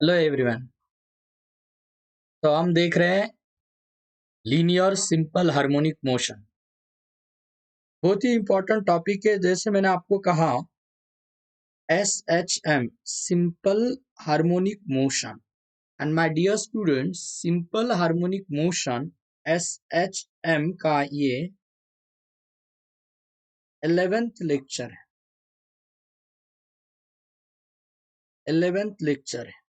Hello everyone. तो हम देख रहे हैं लीनियर सिंपल हार्मोनिक मोशन। बहुत ही इंपॉर्टेंट टॉपिक है। जैसे मैंने आपको कहा SHM simple harmonic motion. And my dear students, simple harmonic motion SHM का ये 11th लेक्चर है। 11th लेक्चर है।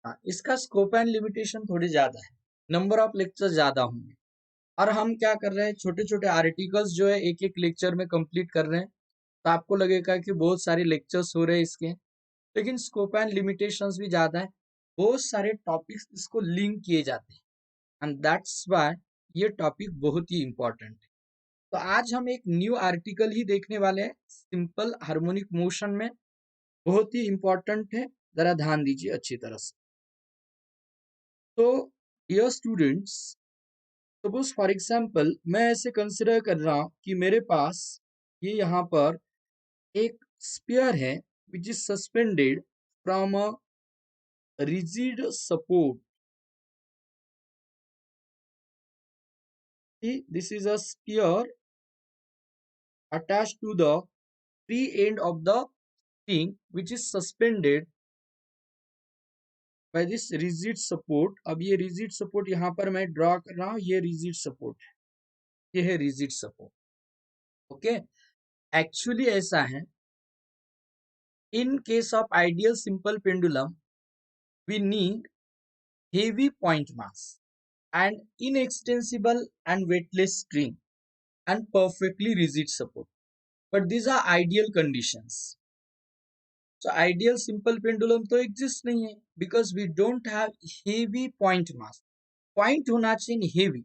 हाँ, इसका स्कोप एंड लिमिटेशन थोड़ी ज्यादा है, नंबर ऑफ लेक्चर ज्यादा होंगे। और हम क्या कर रहे हैं, छोटे छोटे आर्टिकल्स जो है एक एक लेक्चर में कंप्लीट कर रहे हैं। तो आपको लगेगा कि बहुत सारे लेक्चर्स हो रहे हैं इसके, लेकिन स्कोप एंड लिमिटेशंस भी ज्यादा है। बहुत सारे टॉपिक्स इसको लिंक किए जाते हैं एंड दैट्स व्हाई ये टॉपिक बहुत ही इंपॉर्टेंट है। तो आज हम एक न्यू आर्टिकल ही देखने वाले हैं सिंपल हार्मोनिक मोशन में। बहुत ही इंपॉर्टेंट है, जरा ध्यान दीजिए अच्छी तरह से। तो dear students, suppose for example मैं ऐसे कंसिडर कर रहा हूं कि मेरे पास ये यहाँ पर एक स्पीयर है which is suspended from a rigid support. See, this is a sphere attached to the free end of the string which is suspended by this rigid support. अब ये rigid support यहाँ पर मैं ड्रॉ कर रहा हूँ, ये rigid support है, ये है rigid support. ओके, एक्चुअली ऐसा है, in case of ideal simple pendulum we need heavy point mass and inextensible and weightless string and perfectly rigid support. But these are ideal conditions. So ideal simple pendulum तो exist नहीं है because we don't have heavy point mass. Point होना चाहिए heavy.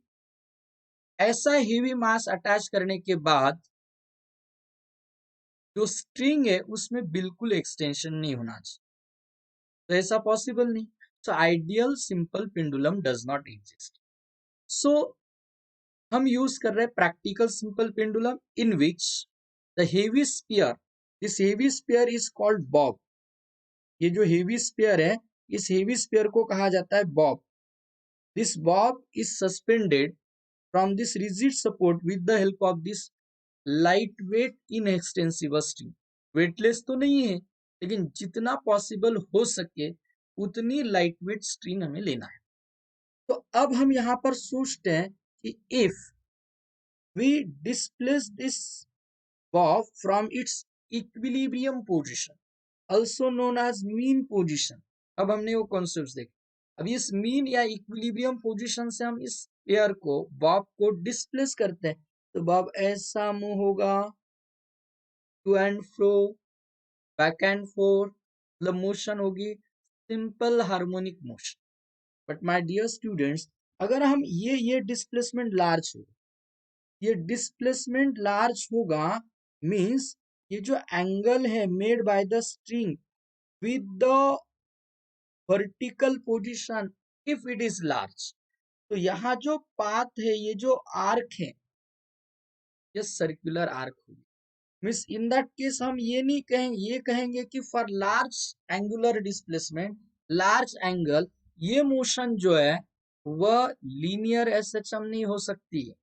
ऐसा heavy mass attach करने के बाद जो string है उसमें बिल्कुल extension नहीं होना चाहिए, तो ऐसा possible नहीं. So ideal simple pendulum does not exist. So हम यूज कर रहे हैं practical simple pendulum in which the heavy sphere, this heavy sphere is called bob. ये जो हेवी स्पीयर है, इस हेवी स्पीयर को कहा जाता है Bob. This Bob is suspended from this rigid support with the help of this light weight inextensible string. Weightless तो नहीं है, लेकिन जितना पॉसिबल हो सके उतनी लाइट वेट स्ट्रिंग हमें लेना है. तो अब हम यहाँ पर सोचते हैं कि if we displace this bob from its equilibrium position, also known as mean position. अब हमने वो कॉन्सेप्ट देखे. अब इस मीन या इक्विलिब्रियम पोजीशन से हम इस एयर को, बॉब को डिस्प्लेस करते हैं, तो बॉब ऐसा मूव होगा, to and fro, back and forth, मतलब मोशन होगी simple harmonic motion. But my dear students, अगर हम ये डिस्प्लेसमेंट लार्ज हो, ये डिस्प्लेसमेंट लार्ज होगा, मींस ये जो एंगल है made by the string with the vertical position, if it is large, तो यहाँ जो पाथ है, ये जो आर्क है, ये सर्कुलर आर्क होगी. मींस इन दैट केस हम ये नहीं कहेंगे, ये कहेंगे कि for large angular displacement, large angle, ये मोशन जो है वह लीनियर एसएचएम नहीं हो सकती है,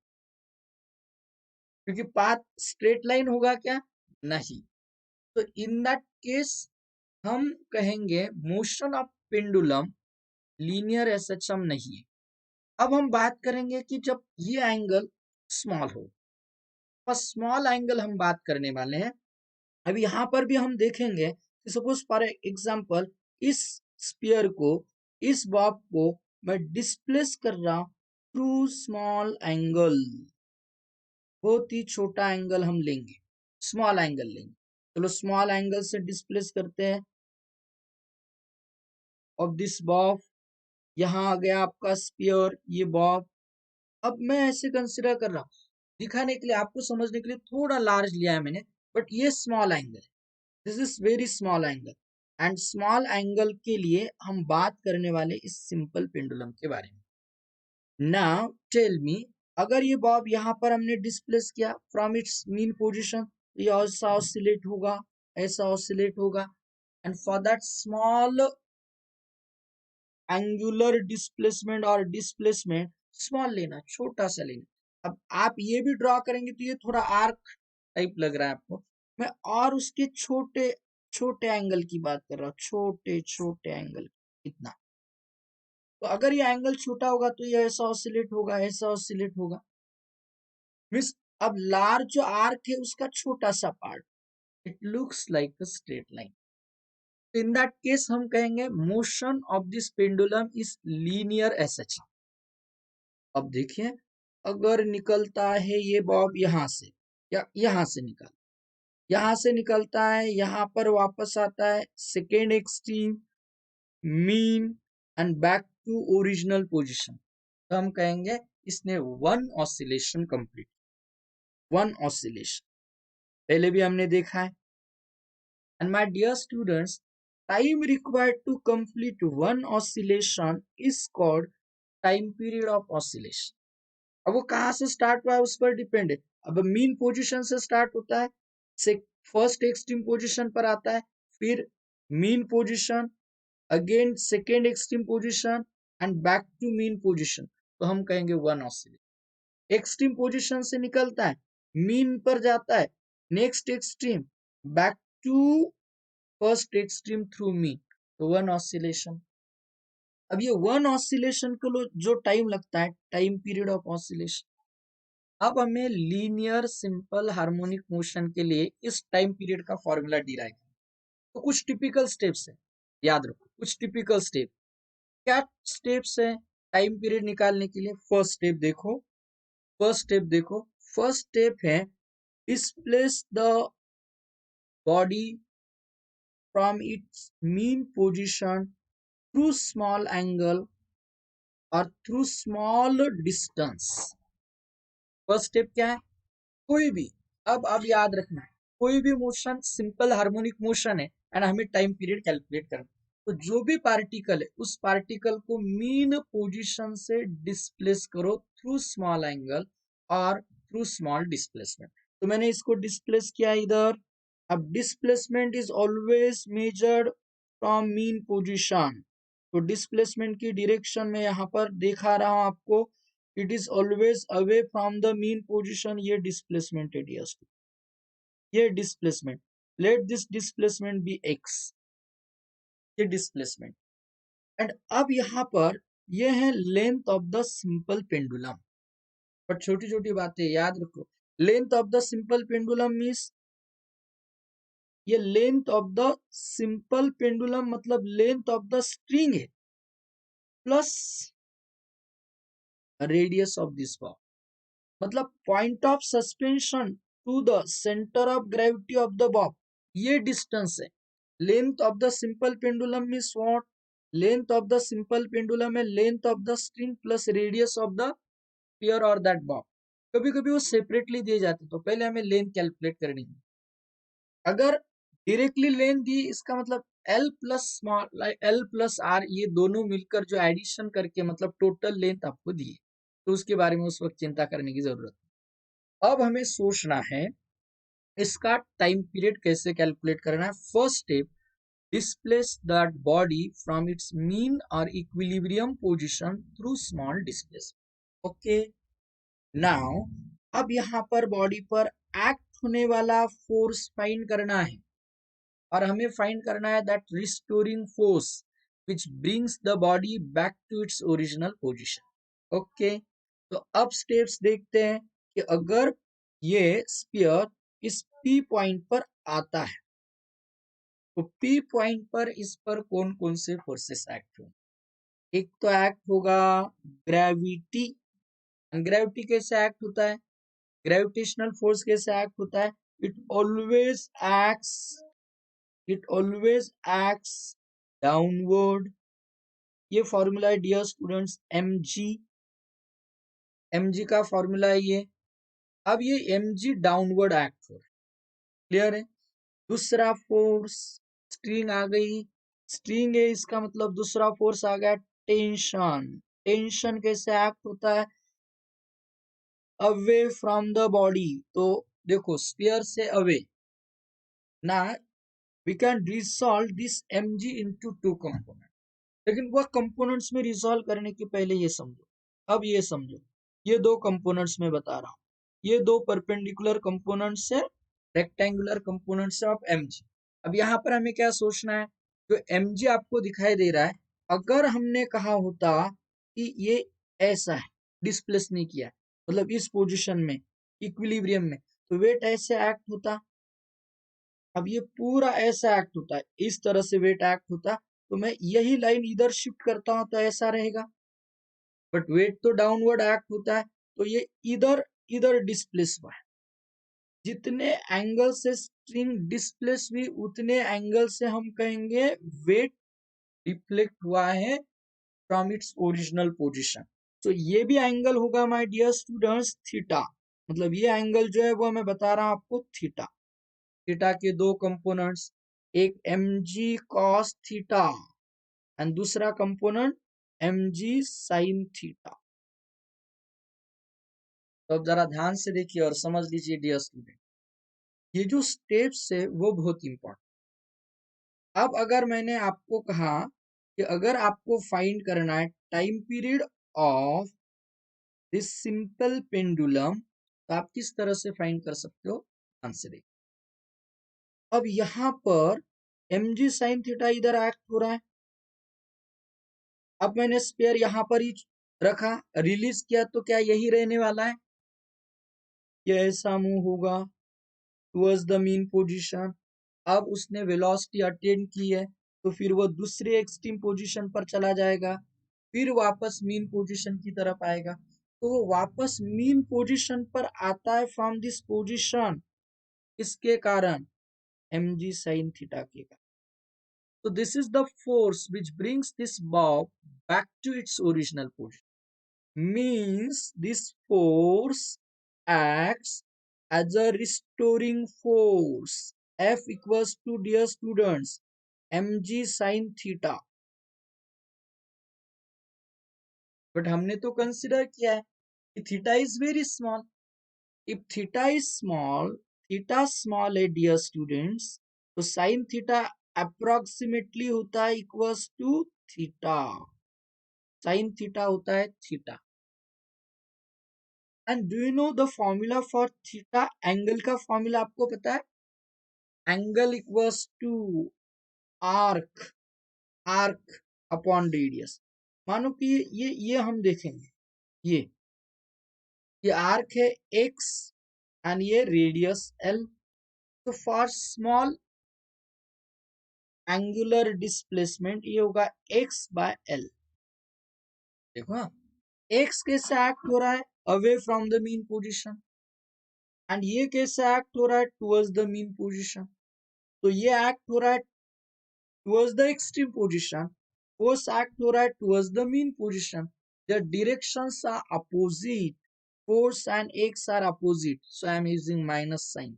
क्योंकि पाथ स्ट्रेट लाइन होगा क्या, नहीं. तो इन दैट केस हम कहेंगे motion of pendulum linear SHM नहीं है. अब हम बात करेंगे कि जब ये एंगल स्मॉल हो, बस स्मॉल एंगल हम बात करने वाले हैं. अब यहाँ पर भी हम देखेंगे कि सपोज फॉर एग्जांपल इस स्पीयर को, इस बॉब को मैं डिस्प्लेस कर रहा हूं थ्रू स्मॉल एंगल. बहुत ही छोटा एंगल हम लेंगे, स्मॉल एंगल लेंगे. चलो स्मॉल एंगल से डिस्प्लेस करते हैं ऑफ दिस बॉब. यहाँ आ गया आपका स्पीयर, ये बॉब. अब मैं ऐसे कंसिडर कर रहा हूँ, दिखाने के लिए, आपको समझने के लिए थोड़ा लार्ज लिया है मैंने, बट ये स्मॉल एंगल है. This is very small angle, and small angle के लिए हम बात करने वाले इस सिंपल पेंडुलम के बारे में. नाउ टेल मी, अगर ये बॉब यहाँ पर हमने डिस्प्लेस किया फ्रॉम इट्स मीन पोजीशन, ये ऐसा ऑसिलेट होगा, ऐसा ऑसिलेट होगा. and for that small angular displacement और डिस्प्लेसमेंट स्मॉल लेना, छोटा सा लेना। अब आप ये भी ड्रॉ करेंगे तो ये थोड़ा आर्क टाइप लग रहा है आपको, मैं और उसके छोटे छोटे एंगल की बात कर रहा हूँ, छोटे छोटे एंगल इतना। तो अगर ये एंगल छोटा होगा तो ये ऐसा ऑसिलेट होगा, ऐसा ऑसिलेट होगा। मीन्स अब लार्ज जो आर्क है उसका छोटा सा part, it looks like a straight line. In that case हम कहेंगे motion of this pendulum is linear S H. अब देखिए, अगर निकलता है ये बॉब यहां से या यहां से यहां से निकलता है, यहां पर वापस आता है, second extreme, mean and back to original position, तो हम कहेंगे इसने one oscillation complete, one oscillation पहले भी हमने देखा है। And my dear students, time required to complete one oscillation is called time period of oscillation. अब वो कहाँ से स्टार्ट हुआ है उस पर डिपेंड है। अब मीन पोजीशन से स्टार्ट होता है, से फर्स्ट एक्सट्रीम पोजीशन पर आता है, फिर mean position, again second extreme position and back to mean position, तो हम कहेंगे वन ऑसिलेशन। एक्सट्रीम पोजीशन से निकलता है, मीन पर जाता है, next extreme, back to first extreme through mean, तो वन ऑसिलेशन। अब ये वन ऑसिलेशन को जो टाइम लगता है, टाइम पीरियड ऑफ ऑसिलेशन। अब हमें लीनियर सिंपल हार्मोनिक मोशन के लिए इस टाइम पीरियड का फॉर्मूला डिराइव, तो कुछ टिपिकल स्टेप्स है, याद रखो कुछ टिपिकल स्टेप। क्या स्टेप्स है टाइम पीरियड निकालने के लिए? फर्स्ट स्टेप देखो, फर्स्ट स्टेप देखो, फर्स्ट स्टेप है displace the body from its mean position through small angle और through small distance. First step क्या है? कोई भी, अब याद रखना है, कोई भी मोशन सिंपल हार्मोनिक मोशन है एंड हमें टाइम पीरियड कैलकुलेट करना, तो जो भी पार्टिकल है उस पार्टिकल को मीन पोजीशन से डिस्प्लेस करो थ्रू स्मॉल एंगल और थ्रू स्मॉल डिस्प्लेसमेंट। तो मैंने इसको डिस्प्लेस किया इधर। अब displacement is always measured from mean position, तो डिस्प्लेसमेंट की डायरेक्शन में यहाँ पर दिखा रहा हूं आपको, it is always away from the mean position, ये डिस्प्लेसमेंट है डियर स्टूडेंट, ये displacement, let this displacement be x, ये डिस्प्लेसमेंट। एंड अब यहाँ पर ये है length of the simple pendulum, पर छोटी छोटी बातें याद रखो। Length of the simple pendulum means, ये length of the simple pendulum मतलब लेंथ ऑफ द स्ट्रिंग है plus radius of this ball, मतलब point of suspension to the centre of gravity of the bob, ये distance है। Length of the simple pendulum means what? Length of the simple pendulum है length of the string plus radius of the sphere और that bob. कभी कभी वो separately दिए जाते, तो पहले हमें लेंथ कैलकुलेट करनी है। अगर डायरेक्टली लेंथ दी, इसका मतलब L plus small L plus R, ये दोनों मिलकर जो एडिशन करके मतलब टोटल लेंथ आपको दी है, तो उसके बारे में उस वक्त चिंता करने की जरूरत है। अब हमें सोचना है इसका टाइम पीरियड कैसे कैलकुलेट करना है। First step, displace that body from its mean और equilibrium position through small displacement. Okay, now अब यहाँ पर बॉडी पर एक्ट होने वाला फोर्स फाइंड करना है, और हमें फाइंड करना है that restoring force which brings the body back to its original position. Okay, तो अब स्टेप्स देखते हैं कि अगर ये स्पीयर इस पी पॉइंट पर आता है, तो पी पॉइंट पर इस पर कौन कौन से फोर्सेस एक्ट होंगे। एक तो एक्ट होगा ग्रेविटी, ग्रेविटी कैसे एक्ट होता है, ग्रेविटेशनल फोर्स कैसे एक्ट होता है, it always acts, it always acts downward. ये फॉर्मूला है डियर स्टूडेंट्स mg, mg का फॉर्मूला है ये। अब ये mg डाउनवर्ड एक्ट हो, क्लियर है। दूसरा फोर्स, स्ट्रिंग आ गई, स्ट्रिंग है इसका मतलब दूसरा फोर्स आ गया टेंशन। टेंशन कैसे एक्ट होता है, अवे फ्रॉम द बॉडी, तो देखो स्फीयर से अवे ना, we can resolve this mg into two component. लेकिन वह कंपोनेंट्स में रिसॉल्व करने के पहले ये समझो, अब ये समझो, ये दो कंपोनेंट्स में बता रहा हूँ, ये दो परपेंडिकुलर कंपोनेंट्स है, रेक्टेंगुलर कंपोनेंट्स ऑफ mg। अब यहाँ पर हमें क्या सोचना है, जो mg आपको दिखाई दे रहा है, अगर हमने कहा होता कि ये ऐसा है, डिस्प्लेस नहीं किया है, मतलब इस पोजीशन में इक्विलिब्रियम में, तो वेट ऐसे एक्ट होता। अब ये पूरा ऐसा एक्ट होता है, इस तरह से वेट एक्ट होता, तो मैं यही लाइन इधर शिफ्ट करता हूं तो ऐसा रहेगा, बट वेट तो डाउनवर्ड एक्ट होता है, तो ये इधर इधर डिस्प्लेस हुआ है। जितने एंगल से स्ट्रिंग डिस्प्लेस हुई उतने एंगल से हम कहेंगे वेट डिफ्लेक्ट हुआ है फ्रॉम इट्स ओरिजिनल पोजीशन। तो ये भी एंगल होगा माय डियर स्टूडेंट्स थीटा, मतलब ये एंगल जो है वो मैं बता रहा हूं आपको थीटा। थीटा के दो कंपोनेंट्स, एक mg cos थीटा एंड दूसरा कंपोनेंट mg sin थीटा। तो अब जरा ध्यान से देखिए और समझ लीजिए डियर स्टूडेंट, ये जो स्टेप्स है वो बहुत इंपॉर्टेंट। अब अगर मैंने आपको कहा कि अगर आपको फाइंड करना है time period of this simple pendulum, तो आप किस तरह से फाइंड कर सकते हो, ध्यान से देखिए। अब यहाँ पर mg sin थीटा इधर एक्ट हो रहा है, अब मैंने स्पेयर यहाँ पर ही रखा, रिलीज किया तो क्या यही रहने वाला है, ये ऐसा मूव होगा टुवर्ड्स द मीन पोजीशन। अब उसने वेलोसिटी अटेन की है, तो फिर वो दूसरे एक्सट्रीम पोजीशन पर चला जाएगा, फिर वापस मीन पोजीशन की तरफ आएगा, तो वो वापस मीन पोजीशन पर आता है फ्रॉम दिस पोजीशन, इसके कारण mg sin थीटा के कारण। तो this is the force which brings this bob back to its original position, means this force acts as a restoring force, F equals to, dear students, mg sin theta। But हमने तो consider किया है कि theta is very small. If theta is small, theta small है dear students, तो sine theta approximately होता है equals to theta, sine theta होता है theta. And do you know the formula for theta, angle का फॉर्मूला आपको पता है, angle equals to arc, arc upon radius. मानो कि ये हम देखेंगे, ये आर्क है x एंड ये रेडियस l। तो फॉर स्मॉल एंगुलर डिस्प्लेसमेंट ये होगा x बाय l। देखो हाँ, x कैसे एक्ट हो रहा है, away from the mean position, and ये कैसे एक्ट हो रहा है, टुवर्ड्स द मीन पोजीशन। तो ये एक्ट हो रहा है towards the extreme position, force act हो रहा है towards the mean position, the directions are opposite, force and x are opposite, so I am using minus sign.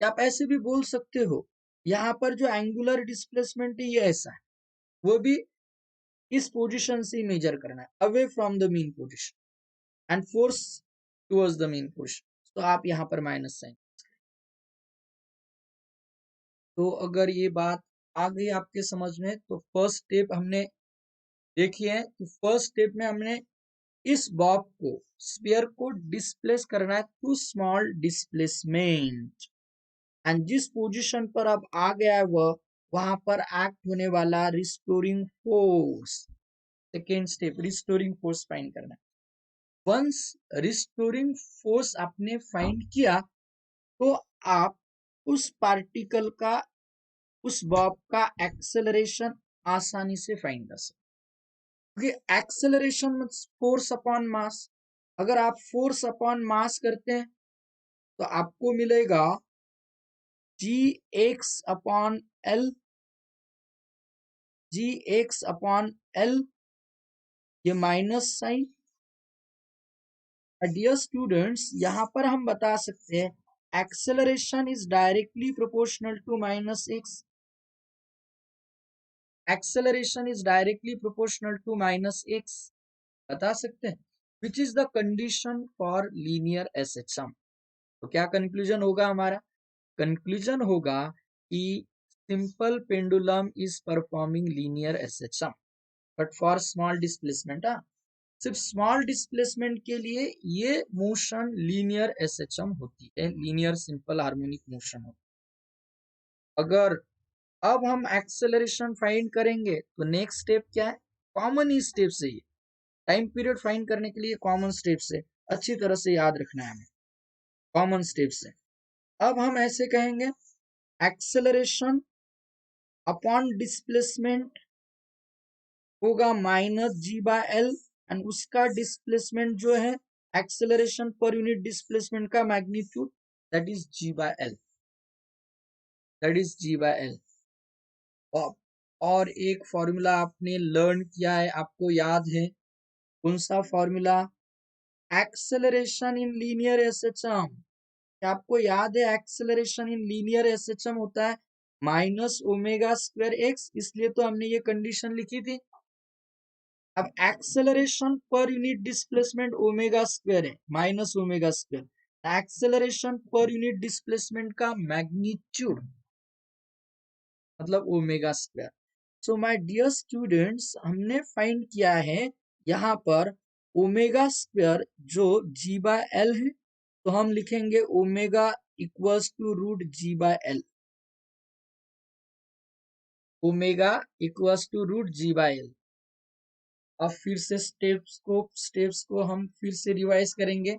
आप ऐसे भी बोल सकते हो, यहाँ पर जो एंगुलर डिस्प्लेसमेंट है ये ऐसा है, वो भी इस पोजीशन से मेजर करना है, away from the mean position, and force towards the mean position, तो आप यहाँ पर माइनस साइन। तो अगर ये बात आ गई आपके समझ में, तो फर्स्ट स्टेप हमने देखी है कि फर्स्ट स्टेप में हमने इस बॉब को, स्फीयर को डिस्प्लेस करना है टू स्मॉल डिस्प्लेसमेंट, एंड जिस पोजीशन पर अब आ गया है वह, वहां पर एक्ट होने वाला restoring force, second step restoring force find करना है। वंस रिस्टोरिंग फोर्स आपने फाइंड किया, तो आप उस पार्टिकल का, उस बॉब का एक्सेलरेशन आसानी से फाइंड कर सकते, क्योंकि acceleration means force upon mass. अगर आप फोर्स अपॉन मास करते हैं तो आपको मिलेगा g x upon L, g x upon L, ये माइनस साइन। डियर स्टूडेंट्स, यहाँ पर हम बता सकते हैं acceleration is directly proportional to minus x, acceleration is directly proportional to minus x, बता सकते हैं, which is the condition for linear SHM. तो क्या कंक्लूजन होगा हमारा, कंक्लूजन होगा कि simple pendulum is performing linear SHM, but for small displacement, सिर्फ स्मॉल डिस्प्लेसमेंट के लिए ये मोशन लीनियर एसएचएम होती है, लीनियर सिंपल हार्मोनिक मोशन होती है। अगर अब हम एक्सेलरेशन फाइंड करेंगे तो नेक्स्ट स्टेप क्या है, कॉमन ही स्टेप से, ये टाइम पीरियड फाइंड करने के लिए कॉमन स्टेप से अच्छी तरह से याद रखना है हमें, कॉमन स्टेप से। अब हम ऐसे कहेंगे एक्सेलरेशन अपॉन डिस्प्लेसमेंट होगा minus g by L, and उसका डिस्प्लेसमेंट जो है एक्सेलरेशन पर यूनिट डिस्प्लेसमेंट का magnitude, that is g by L, that is g by L. और एक फॉर्मूला आपने लर्न किया है, आपको याद है, कौन सा formula, acceleration in linear SHM. क्या आपको याद है एक्सेलरेशन इन लीनियर एसएचएम होता है माइनस ओमेगा स्क्वायर एक्स, इसलिए तो हमने ये कंडीशन लिखी थी। अब एक्सेलरेशन पर यूनिट डिस्प्लेसमेंट ओमेगा स्क्वायर है, माइनस ओमेगा स्क्वायर, एक्सेलरेशन पर यूनिट डिस्प्लेसमेंट का मैग्नीट्यूड मतलब omega square. So my dear students, हमने फाइंड किया है यहाँ पर ओमेगा स्क्वायर जो जी बाय एल है, तो हम लिखेंगे omega equals to root g by L, omega equals to root g by L. अब फिर से स्टेप्स को हम फिर से रिवाइज करेंगे।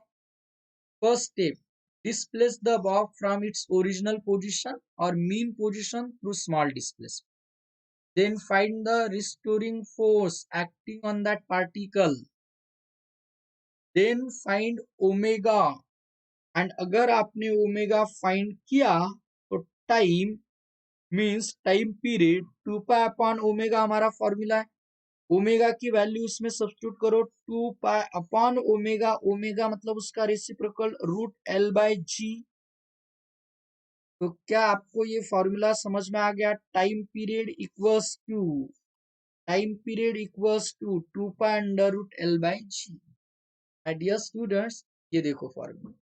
First step, displace the bob from its original position or mean position through small displacement. Then find the restoring force acting on that particle. Then find omega. And अगर आपने ओमेगा फाइंड किया तो time means time period 2 pi upon omega हमारा formula है। Omega की value उसमें substitute करो, 2 pi upon omega, omega मतलब उसका reciprocal root L by G. तो क्या आपको ये फॉर्मूला समझ में आ गया, time period equals to 2 pi under root L by G. My dear students, ये देखो formula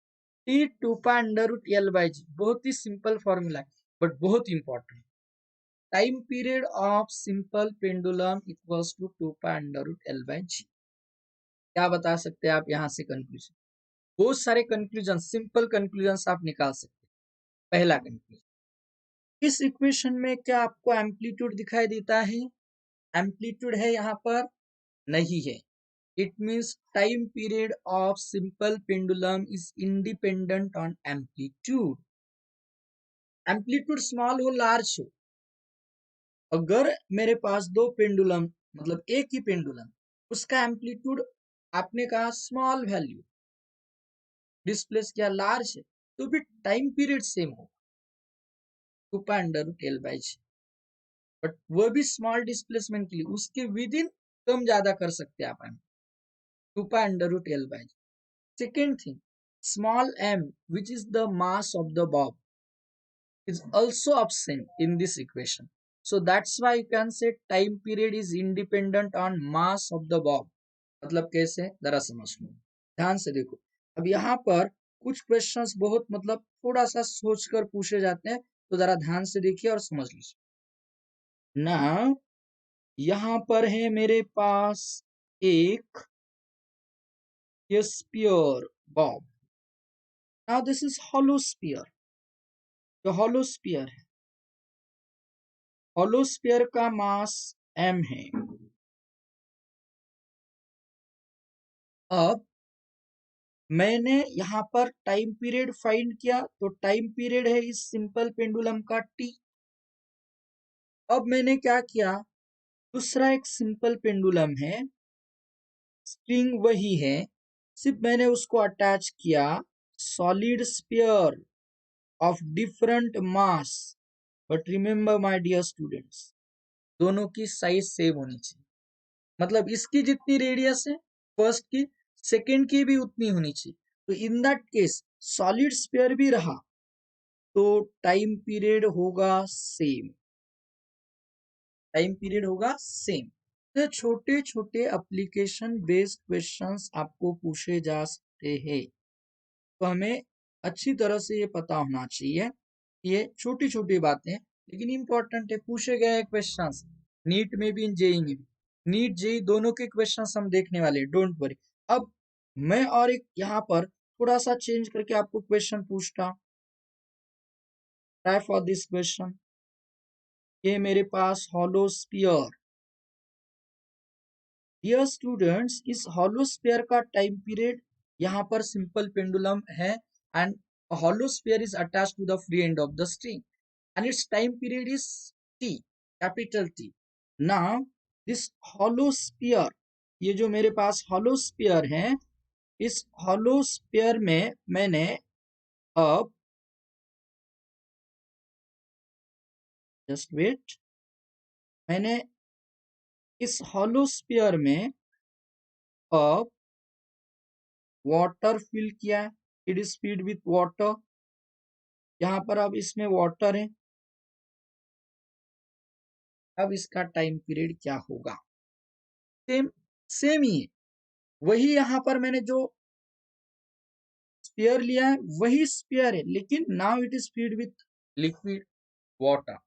T 2 pi under root L by G, बहुत ही सिंपल फॉर्मूला है बट बहुत important. Time period of simple pendulum equals to 2 pi under root L by G. क्या बता सकते हैं आप यहाँ से कंक्लूजन, बहुत सारे कंक्लूजन, सिंपल कंक्लूजन आप निकाल सकते हैं। पहला कंक्लूजन, इस इक्वेशन में क्या आपको एम्पलीट्यूड दिखाई देता है, एम्पलीट्यूड है यहाँ पर नहीं है। It means time period of simple pendulum is independent on amplitude. Amplitude small हो लार्ज हो, अगर मेरे पास दो पेंडुलम मतलब एक ही पेंडुलम, उसका एम्पलीट्यूड आपने कहा स्मॉल वैल्यू डिस्प्लेस किया लार्ज है, तो भी टाइम पीरियड सेम हो, 2 pi under root L by g, but वो भी स्मॉल डिस्प्लेसमेंट के लिए उसके विद इन कम ज्यादा कर सकते हैं आप, 2 pi under root L by g. Second thing, small m which is the mass of the bob is also absent in this equation, so that's why you can say time period is independent on mass of the bob। मतलब कैसे, जरा समझ लो, ध्यान से देखो। अब यहाँ पर कुछ क्वेश्चंस बहुत मतलब थोड़ा सा सोचकर पूछे जाते हैं, तो जरा ध्यान से देखिए और समझ लीजिए ना। यहाँ पर है मेरे पास एक ये sphere bob, now this is hollow sphere, जो हॉलो स्पीयर है, हॉलो स्पीयर का मास m है। अब मैंने यहाँ पर टाइम पीरियड फाइंड किया, तो टाइम पीरियड है इस सिंपल पेंडुलम का t। अब मैंने क्या किया, दूसरा एक सिंपल पेंडुलम है, स्प्रिंग वही है, सिर्फ मैंने उसको अटैच किया solid sphere of different mass, but remember my dear students, दोनों की साइज सेम होनी चाहिए। मतलब इसकी जितनी रेडियस है फर्स्ट की, सेकेंड की भी उतनी होनी चाहिए। तो in that case solid sphere भी रहा तो टाइम पीरियड होगा सेम, टाइम पीरियड होगा सेम। तो छोटे छोटे एप्लीकेशन बेस्ड क्वेश्चंस आपको पूछे जा सकते हैं, तो हमें अच्छी तरह से ये पता होना चाहिए, ये छोटी छोटी बातें लेकिन इंपॉर्टेंट है, पूछे गए क्वेश्चन नीट में भी, जेई में भी। नीट जेई दोनों के क्वेश्चन हम देखने वाले हैं, डोंट वरी। अब मैं और एक यहाँ पर थोड़ा सा चेंज करके आपको क्वेश्चन पूछता, ट्राई फॉर दिस क्वेश्चन। ये मेरे पास हॉलो स्फीयर, डियर स्टूडेंट्स, इस हॉलो स्फीयर का टाइम पीरियड यहाँ पर सिंपल पेंडुलम है, and hollow sphere is attached to the free end of the string and its time period is t, capital T. Now this hollow sphere, ये जो मेरे पास hollow sphere है, इस hollow sphere में मैंने अब, just wait, मैंने इस hollow sphere में अब वाटर फिल किया है, it is feed with water. यहाँ पर अब इसमें वाटर है। अब इसका टाइम पीरियड क्या होगा? सेम सेम ही है, वही यहाँ पर मैंने जो स्फीयर लिया है वही स्फीयर है, लेकिन now it is feed with liquid water.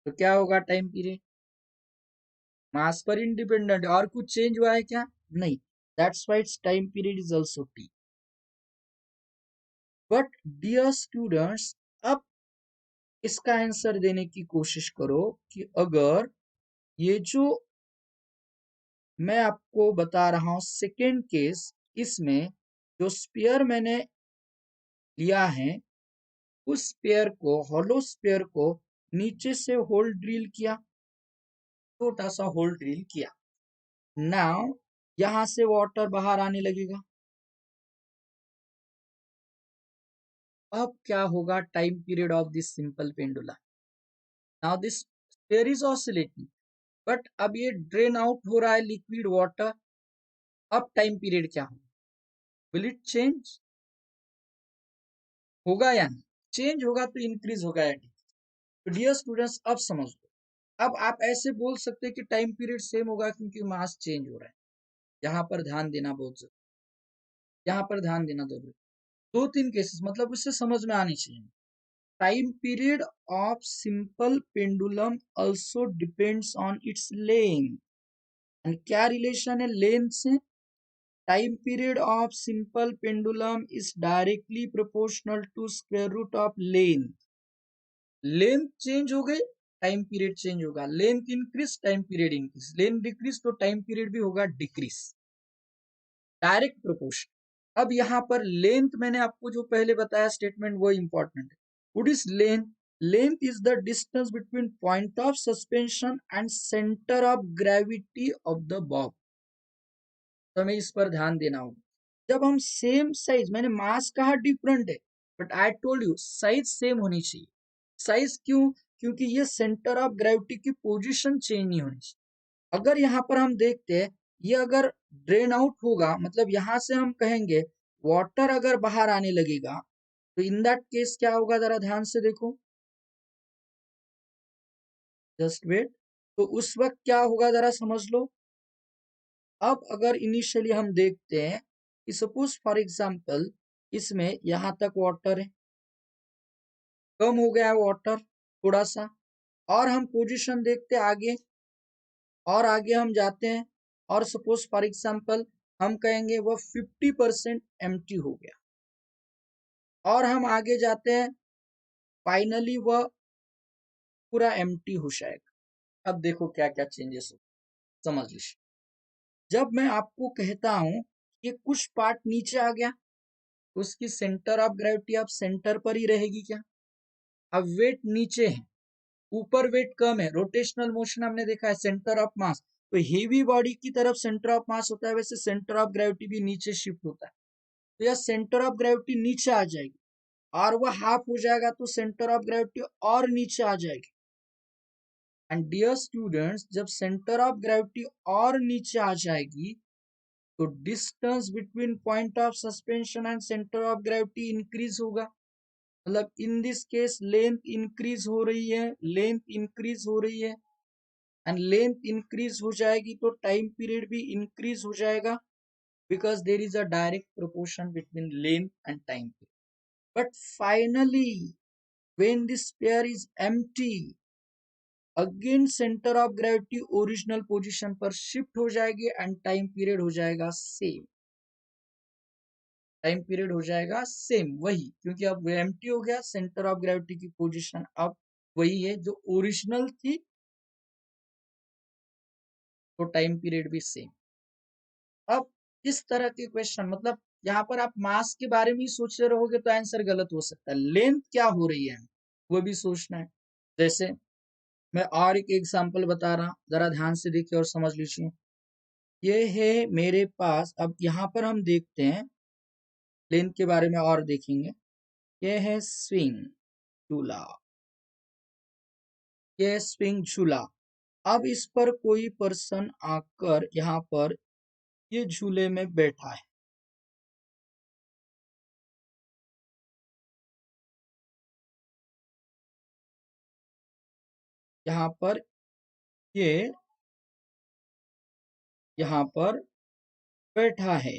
तो क्या होगा टाइम पीरियड? मास पर इंडिपेंडेंट, और कुछ चेंज हुआ है क्या? नहीं, that's why its time period is also T. But dear students, अब इसका आंसर देने की कोशिश करो कि अगर ये जो मैं आपको बता रहा हूं सेकेंड केस, इसमें जो स्फीयर मैंने लिया है उस स्फीयर को, हॉलो स्फीयर को नीचे से होल ड्रिल किया, छोटा सा होल ड्रिल किया। नाउ यहां से वाटर बाहर आने लगेगा। अब क्या होगा time period of this simple pendulum? Now this sphere is oscillating, but अब ये ड्रेन आउट हो रहा है लिक्विड वाटर। अब टाइम पीरियड क्या होगा? Will it change? होगा या नहीं? चेंज होगा तो इंक्रीज होगा या नहीं? तो डियर स्टूडेंट्स, अब समझ लो। अब आप ऐसे बोल सकते हैं कि टाइम पीरियड सेम होगा क्योंकि मास चेंज हो रहा है। यहाँ पर ध्यान देना बहुत जरूरी, यहाँ पर ध्यान देना जरूरी। दो तीन केसेस मतलब उससे समझ में आनी चाहिए। Time period of simple pendulum also depends on its length. And क्या रिलेशन है लेंथ से? Time period of simple pendulum is directly proportional to square root of length. Length change हो गई, टाइम पीरियड चेंज होगा। Length increase, time period increase. Length decrease तो time period भी होगा decrease, direct proportion. अब यहाँ पर लेंथ मैंने आपको जो पहले बताया स्टेटमेंट वो इंपॉर्टेंट है। What is length? Length is the distance between point of suspension and centre of gravity of the Bob. तो हमें इस पर ध्यान देना होगा। जब हम सेम साइज, मैंने मास कहा डिफरेंट है, but I told you size same होनी चाहिए। साइज क्यों? क्योंकि ये सेंटर ऑफ ग्रेविटी की पोजीशन चेंज नहीं होनी चाहिए। अगर यहाँ पर हम देखते हैं, ये अगर ड्रेन आउट होगा, मतलब यहां से हम कहेंगे वाटर अगर बाहर आने लगेगा, तो इन दैट केस क्या होगा? जरा ध्यान से देखो, जस्ट वेट। तो उस वक्त क्या होगा जरा समझ लो। अब अगर इनिशियली हम देखते हैं कि सपोज फॉर एग्जांपल इसमें यहां तक वाटर है, कम हो गया वाटर थोड़ा सा, और हम पोजीशन देखते आगे, और आगे हम जाते हैं, और सपोज फॉर एग्जांपल हम कहेंगे वह 50% एम्प्टी हो गया, और हम आगे जाते हैं, फाइनली वह पूरा एम्प्टी हो जाएगा। अब देखो क्या क्या चेंजेस हो, समझ लीजिए। जब मैं आपको कहता हूं कि कुछ पार्ट नीचे आ गया, तो उसकी सेंटर ऑफ ग्रेविटी अब सेंटर पर ही रहेगी क्या? अब वेट नीचे है, ऊपर वेट कम है, रोटेशनल मोशन हमने देखा है, सेंटर ऑफ मास। तो हेवी बॉडी की तरफ सेंटर ऑफ मास होता है, वैसे सेंटर ऑफ ग्रेविटी भी नीचे शिफ्ट होता है। तो यह सेंटर ऑफ ग्रेविटी नीचे आ जाएगी, और वह हाफ हो जाएगा तो सेंटर ऑफ ग्रेविटी और नीचे आ जाएगी। एंड डियर स्टूडेंट्स, जब सेंटर ऑफ ग्रेविटी और नीचे आ जाएगी, तो distance between point of suspension and centre of gravity increase होगा। मतलब in this case length increase हो रही है, लेंथ इंक्रीज हो रही है, एंड लेंथ इंक्रीज हो जाएगी तो टाइम पीरियड भी इंक्रीज हो जाएगा, because there is a direct proportion between length and time period. But finally when this sphere is empty, again centre of gravity original position पर शिफ्ट हो जाएगी and time period हो जाएगा same, time period हो जाएगा same वही, क्योंकि अब एम्प्टी हो गया, सेंटर ऑफ ग्रेविटी की पोजीशन अब वही है जो ओरिजिनल थी, तो टाइम पीरियड भी सेम। अब इस तरह के क्वेश्चन, मतलब यहाँ पर आप मास के बारे में ही सोचते रहोगे तो आंसर गलत हो सकता है, लेंथ क्या हो रही है वो भी सोचना है। जैसे मैं और एक एग्जांपल बता रहा हूँ, जरा ध्यान से देखिए और समझ लीजिए। ये है मेरे पास, अब यहाँ पर हम देखते हैं लेंथ के बारे में और देखेंगे। ये है स्विंग झूला, ये स्विंग झूला। अब इस पर कोई पर्सन आकर यहाँ पर ये झूले में बैठा है, यहाँ पर ये यहाँ पर बैठा है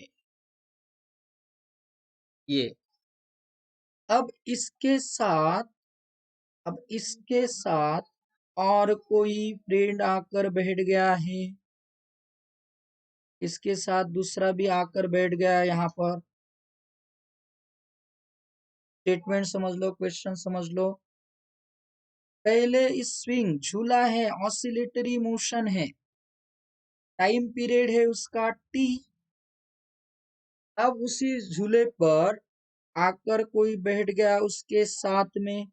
ये। अब इसके साथ अब इसके साथ और कोई फ्रेंड आकर बैठ गया है, इसके साथ दूसरा भी आकर बैठ गया है यहाँ पर। स्टेटमेंट समझ लो, क्वेश्चन समझ लो। पहले इस स्विंग झूला है, ऑसिलेटरी मोशन है, टाइम पीरियड है उसका टी। अब उसी झूले पर आकर कोई बैठ गया उसके साथ में,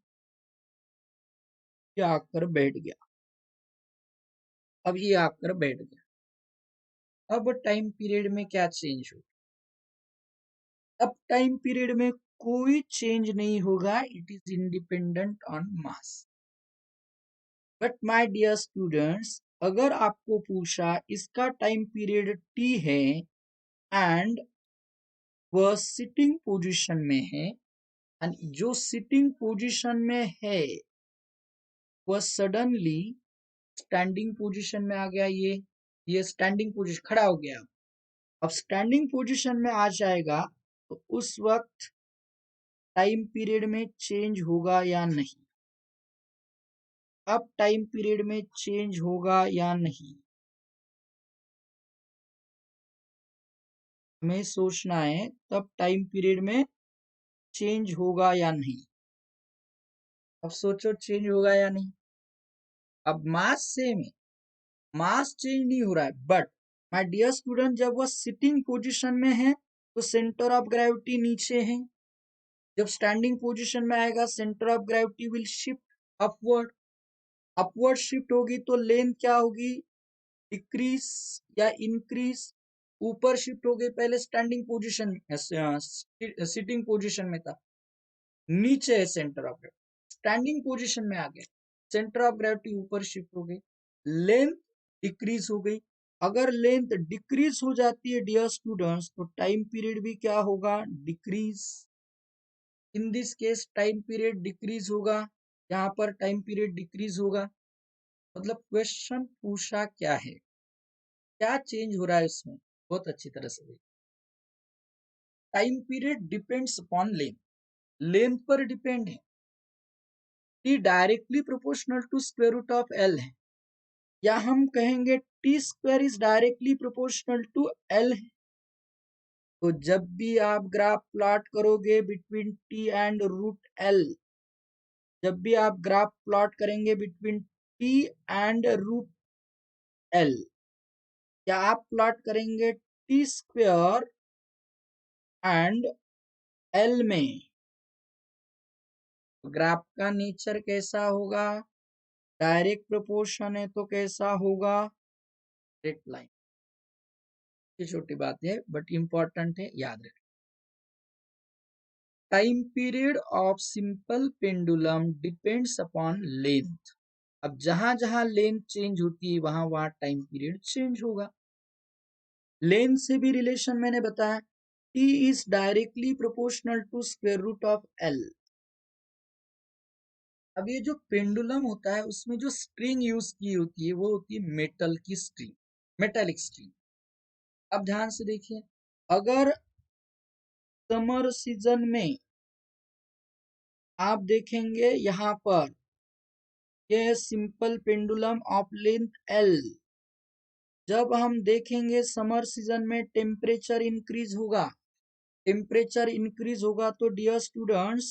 ये आकर बैठ गया, अब ये आकर बैठ गया। अब टाइम पीरियड में क्या चेंज हो? अब टाइम पीरियड में कोई चेंज नहीं होगा, it is independent on mass. But my dear students, अगर आपको पूछा इसका टाइम पीरियड टी है एंड वह सिटिंग पोजीशन में है, एंड जो सिटिंग पोजीशन में है वह सडनली स्टैंडिंग पोजीशन में आ गया, ये स्टैंडिंग पोजीशन खड़ा हो गया। अब स्टैंडिंग पोजीशन में आ जाएगा तो उस वक्त टाइम पीरियड में चेंज होगा या नहीं? अब टाइम पीरियड में चेंज होगा या नहीं, हमें सोचना है। तब टाइम पीरियड में चेंज होगा या नहीं, अब सोचो चेंज होगा या नहीं। अब मास सेम है, मास चेंज नहीं हो रहा है, बट माय डियर स्टूडेंट जब वह सिटिंग पोजीशन में है तो सेंटर ऑफ ग्रेविटी नीचे है, जब स्टैंडिंग पोजीशन में आएगा centre of gravity will shift upward, upward shift होगी तो लेंथ क्या होगी, डिक्रीज या इंक्रीज। ऊपर शिफ्ट हो गई, पहले स्टैंडिंग पोजीशन सिटिंग पोजीशन में था, नीचे है centre of gravity, standing position में आ गया, सेंटर ऑफ ग्रेविटी ऊपर शिफ्ट हो गई, लेंथ डिक्रीज हो गई। अगर लेंथ डिक्रीज हो जाती है डियर स्टूडेंट्स तो टाइम पीरियड भी क्या होगा, decrease. In this case time period decrease होगा, यहाँ पर टाइम पीरियड डिक्रीज होगा। मतलब क्वेश्चन पूछा क्या है, क्या चेंज हो रहा है इसमें, बहुत अच्छी तरह से देखिए। Time period depends upon length, length पर डिपेंड है। T directly proportional to square root of L है, या हम कहेंगे T square is directly proportional to L है। तो जब भी आप ग्राफ प्लॉट करोगे between T and root L, जब भी आप ग्राफ प्लॉट करेंगे between T and root L, या आप प्लॉट करेंगे टी स्क्वायर एंड एल में, तो ग्राफ का नेचर कैसा होगा, डायरेक्ट प्रोपोर्शन है तो कैसा होगा, स्ट्रेट लाइन। ये छोटी बात है बट इंपॉर्टेंट है, याद रखें। Time period of simple pendulum depends upon length. अब जहां जहां लेंथ चेंज होती है वहां वहां टाइम पीरियड चेंज होगा। लेंथ से भी रिलेशन मैंने बताया, T is directly proportional to square root of L. अब ये जो पेंडुलम होता है उसमें जो स्ट्रिंग यूज की होती है वो होती है मेटल की स्ट्रिंग, मेटालिक स्ट्रिंग। अब ध्यान से देखिए, अगर समर सीजन में आप देखेंगे यहाँ पर यह simple pendulum of length L. जब हम देखेंगे समर सीजन में टेम्परेचर इंक्रीज होगा, टेम्परेचर इंक्रीज होगा तो डियर स्टूडेंट्स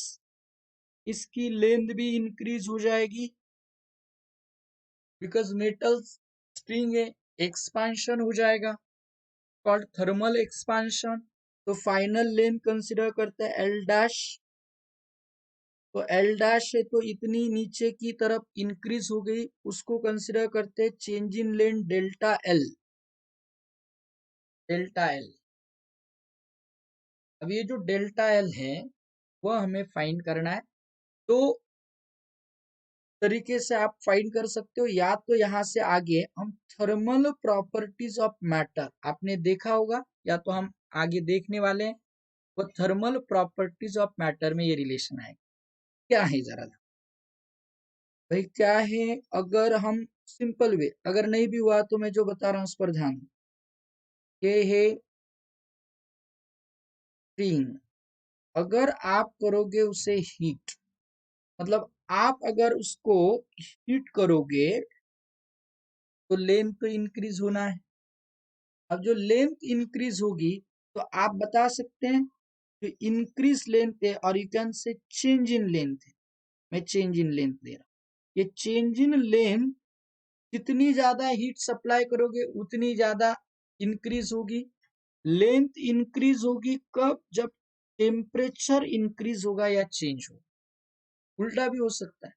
इसकी लेंथ भी इंक्रीज हो जाएगी, बिकॉज मेटल स्ट्रिंग एक्सपांशन हो जाएगा, कॉल्ड थर्मल एक्सपांशन। तो फाइनल लेंथ कंसिडर करते हैं एल डैश। तो एल डैश है तो इतनी नीचे की तरफ इंक्रीज हो गई, उसको कंसिडर करते हैं change in length delta L. Delta L, अब ये जो डेल्टा एल है वह हमें फाइंड करना है। तो तरीके से आप फाइंड कर सकते हो, या तो यहाँ से आगे हम थर्मल प्रॉपर्टीज ऑफ मैटर आपने देखा होगा, या तो हम आगे देखने वाले हैं, वो थर्मल प्रॉपर्टीज ऑफ मैटर में ये रिलेशन आएगा। क्या है जरा भाई, क्या है? अगर हम सिंपल वे, अगर नहीं भी हुआ तो मैं जो बता रहा हूं उस पर ध्यान दो। ये है स्ट्रिंग, अगर आप करोगे उसे हीट, मतलब आप अगर उसको हीट करोगे तो लेंथ तो इंक्रीज होना है। अब जो लेंथ इंक्रीज होगी तो आप बता सकते हैं जो इंक्रीज लेंथ है, और you can say change in length है। मैं चेंज इन लेंथ दे रहा हूं। ये चेंज इन लेंथ जितनी ज्यादा हीट सप्लाई करोगे उतनी ज्यादा इंक्रीज होगी। लेंथ इंक्रीज होगी कब? जब टेम्परेचर इंक्रीज होगा या चेंज होगा। उल्टा भी हो सकता है,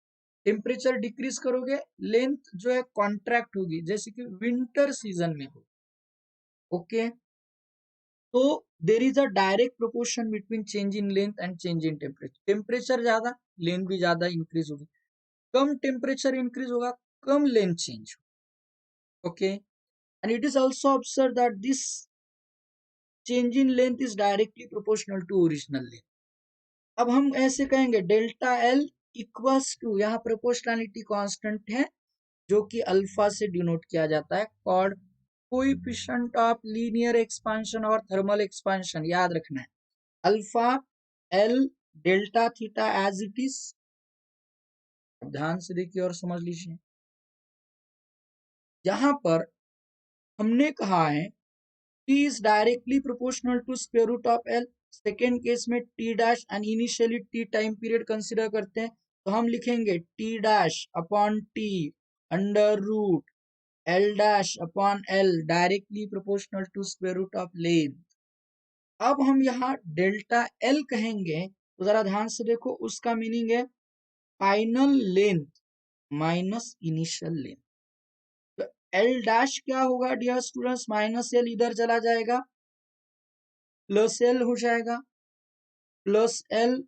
टेम्परेचर डिक्रीज करोगे लेंथ जो है कॉन्ट्रैक्ट होगी, जैसे कि विंटर सीजन में हो। ओके, तो there is a direct proportion between change in length and change in temperature. Temperature ज्यादा, लेंथ भी ज्यादा इंक्रीज होगी। कम टेम्परेचर इंक्रीज होगा, कम लेंथ चेंज होगा। Okay, and it is also observe that this change in length is directly proportional to original length. अब हम ऐसे कहेंगे डेल्टा एल इक्वल्स टू, यहाँ प्रोपोर्शनलिटी कांस्टेंट है जो कि अल्फा से डिनोट किया जाता है, called coefficient of linear expansion और थर्मल एक्सपांशन। याद रखना है alpha L delta theta as it is. ध्यान से देखिए और समझ लीजिए, यहां पर हमने कहा है T is directly proportional to square root of L। Second case में T dash and initially T time period consider करते हैं, तो हम लिखेंगे T dash upon T under root L dash upon L directly proportional to square root of length. अब हम यहाँ delta L कहेंगे तो जरा ध्यान से देखो, उसका मीनिंग है final length minus initial length. तो L डैश क्या होगा डियर स्टूडेंट्स? माइनस L इधर चला जाएगा, प्लस L हो जाएगा, plus L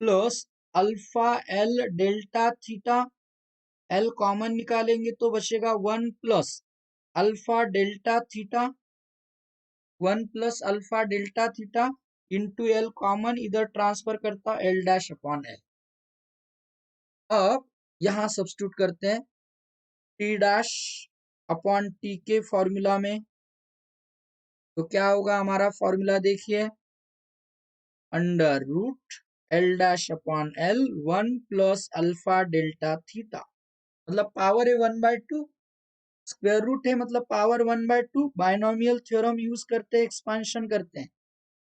plus alpha L delta theta. L common निकालेंगे तो बचेगा 1 plus alpha delta theta, 1 plus alpha delta theta into L common इधर ट्रांसफर करता L डैश अपॉन L। अब यहां सब्स्टिट्यूट करते हैं T डैश अपॉन T के फॉर्मूला में, तो क्या होगा हमारा फॉर्मूला? देखिए under root L dash upon L 1 plus alpha delta theta, मतलब पावर है 1/2, स्क्वायर रूट है मतलब पावर 1/2। बाइनोमियल थ्योरम यूज करते हैं, एक्सपांशन करते हैं।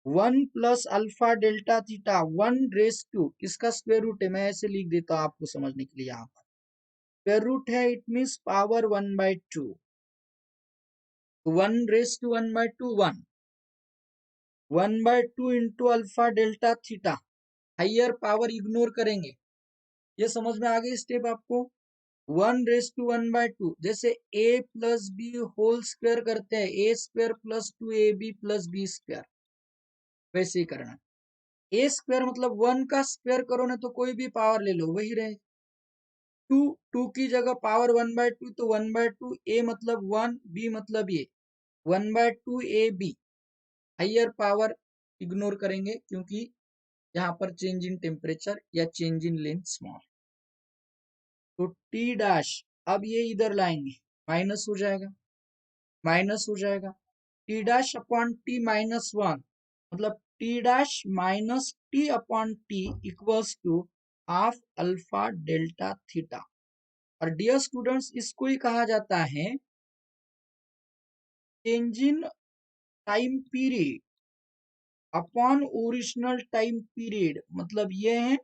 1 plus alpha delta theta 1 raise to, इसका स्क्वायर रूट है, मैं ऐसे लिख देता हूं आपको समझने के लिए। यहाँ पर स्क्वायर रूट है, it means power 1/2। 1 raise to 1/2 1/2 into alpha delta theta. Higher power ignore करेंगे, ये समझ में आ गई स्टेप आपको? 1 रेस टू 1/2, जैसे a plus B whole square करते हैं, A square plus 2ab plus B square, वैसे ही करना। ए स्क्वायर मतलब 1 का स्क्वायर करो ना, तो कोई भी पावर ले लो वही रहे। 2 2 की जगह पावर 1/2, तो 1/2 a मतलब 1, b मतलब ये 1/2 ab। हाइयर पावर इग्नोर करेंगे क्योंकि यहाँ पर चेंज इन टेम्परेचर या चेंज इन लेंथ स्मॉल। तो टी डैश, अब ये इधर लाएंगे, माइनस हो जाएगा, माइनस हो जाएगा। T dash upon T minus 1, मतलब T dash minus T upon T equals to half alpha delta theta. और डियर स्टूडेंट्स, इसको ही कहा जाता है change in time period upon original time period, मतलब ये है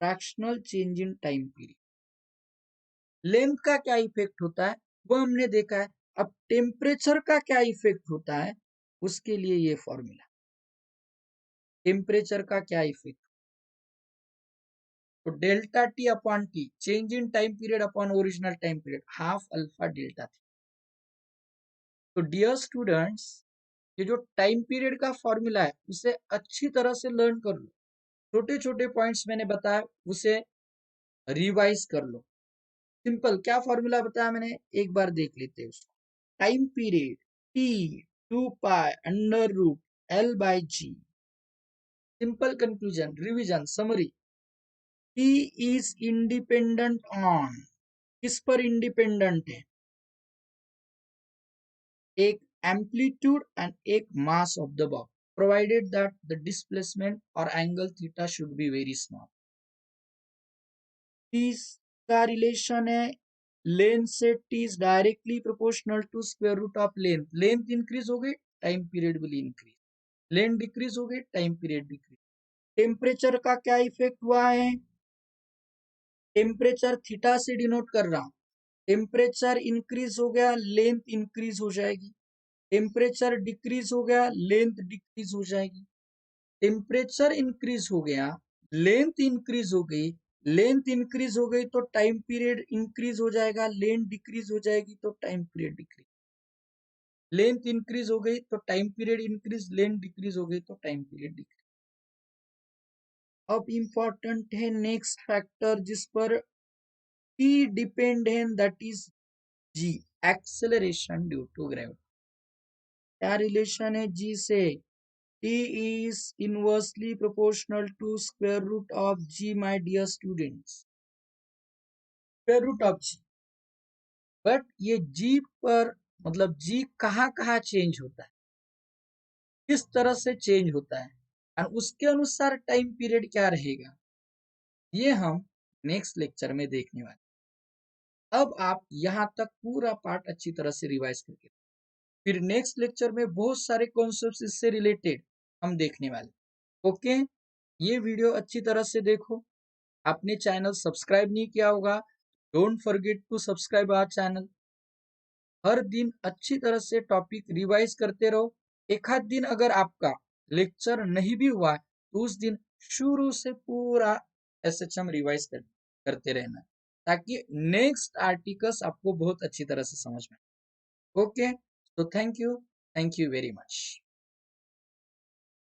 fractional change in time period. Length का क्या इफेक्ट होता है वो हमने देखा है। अब टेम्परेचर का क्या इफेक्ट होता है उसके लिए ये फॉर्मूला। टेम्परेचर का क्या इफेक्ट, तो delta T upon T, change in time period upon original time period, half alpha delta थी। तो डियर स्टूडेंट्स, ये जो टाइम पीरियड का फॉर्मूला है उसे अच्छी तरह से लर्न कर लो। छोटे छोटे पॉइंट्स मैंने बताया उसे रिवाइज कर लो। सिंपल क्या फॉर्मूला बताया मैंने, एक बार देख लेते हैं उसको। Time period T 2 pi under root L by g. Simple conclusion, revision, summary. T is independent on, किस पर इंडिपेंडेंट है, एक एम्पलीट्यूड एंड एक mass of the bob, provided that the displacement और angle theta should be very small. T का relation है length से, T is directly proportional to square root of length. Length increase हो गई, time period will increase. Length decrease हो गई, time period decrease. Temperature का क्या इफेक्ट हुआ है, टेम्परेचर थीटा से डिनोट कर रहा हूं। टेम्परेचर इंक्रीज हो गया, लेंथ इंक्रीज हो जाएगी। टेम्परेचर डिक्रीज हो गया, लेंथ डिक्रीज हो जाएगी। टेम्परेचर इंक्रीज हो गया, लेंथ इंक्रीज हो गई। लेंथ इंक्रीज हो गई तो टाइम पीरियड इंक्रीज हो जाएगा, लेंथ डिक्रीज हो जाएगी तो time period decrease. Length increase हो गई तो time period increase, length decrease हो गई तो टाइम पीरियड डिक्रीज। अब इंपॉर्टेंट है नेक्स्ट फैक्टर जिस पर टी डिपेंड है, that is g, acceleration due to gravity. क्या रिलेशन है जी से, T is inversely proportional to square root of g, my dear students, square root of g। But ये g पर मतलब g कहाँ कहाँ चेंज होता है, किस तरह से चेंज होता है, और उसके अनुसार टाइम पीरियड क्या रहेगा, ये हम नेक्स्ट लेक्चर में देखने वाले। अब आप यहाँ तक पूरा पार्ट अच्छी तरह से रिवाइज करके फिर नेक्स्ट लेक्चर में बहुत सारे कॉन्सेप्ट्स इससे रिलेटेड हम देखने वाले। ओके, ये वीडियो अच्छी तरह से देखो। आपने चैनल सब्सक्राइब नहीं किया होगा, don't forget to subscribe our channel. हर दिन अच्छी तरह से टॉपिक रिवाइज करते रहो। एक आध दिन अगर आपका लेक्चर नहीं भी हुआ तो उस दिन शुरू से पूरा एसएचएम रिवाइज करते रहना, ताकि नेक्स्ट आर्टिकल्स आपको बहुत अच्छी तरह से समझ में। ओके, तो थैंक यू वेरी मच।